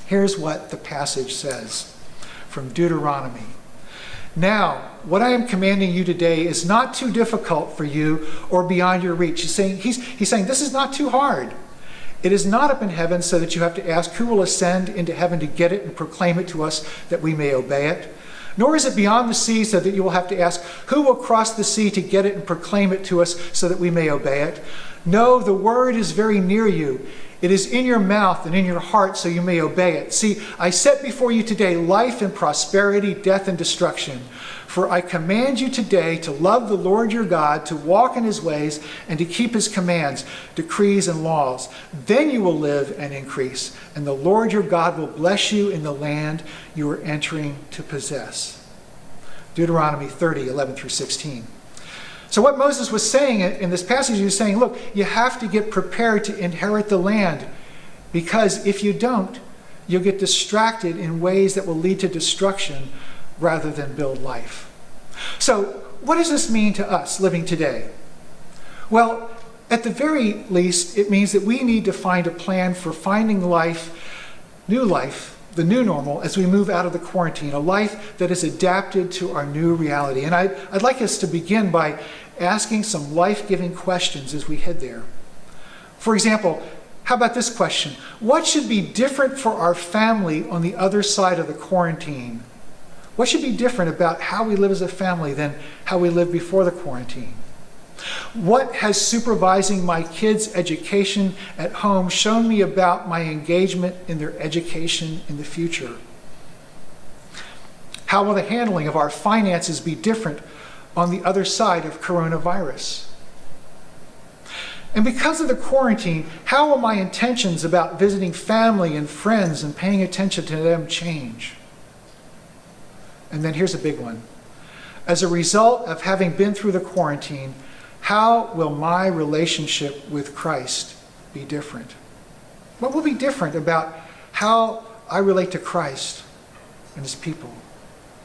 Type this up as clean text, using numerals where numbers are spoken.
Here's what the passage says from Deuteronomy. Now, what I am commanding you today is not too difficult for you or beyond your reach. He's saying this is not too hard. It is not up in heaven so that you have to ask who will ascend into heaven to get it and proclaim it to us that we may obey it. Nor is it beyond the sea so that you will have to ask who will cross the sea to get it and proclaim it to us so that we may obey it. No, the word is very near you. It is in your mouth and in your heart so you may obey it. See, I set before you today life and prosperity, death and destruction. For I command you today to love the Lord your God, to walk in his ways, and to keep his commands, decrees, and laws. Then you will live and increase, and the Lord your God will bless you in the land you are entering to possess. Deuteronomy 30, 11 through 16. So what Moses was saying in this passage, he was saying, look, you have to get prepared to inherit the land, because if you don't, you'll get distracted in ways that will lead to destruction rather than build life. So what does this mean to us living today? Well, at the very least, it means that we need to find a plan for finding life, the new normal, as we move out of the quarantine, a life that is adapted to our new reality. And I'd like us to begin by asking some life-giving questions as we head there. For example, how about this question? What should be different for our family on the other side of the quarantine? What should be different about how we live as a family than how we lived before the quarantine? What has supervising my kids' education at home shown me about my engagement in their education in the future? How will the handling of our finances be different on the other side of coronavirus? And because of the quarantine, how will my intentions about visiting family and friends and paying attention to them change? And then here's a big one. As a result of having been through the quarantine, how will my relationship with Christ be different? What will be different about how I relate to Christ and his people?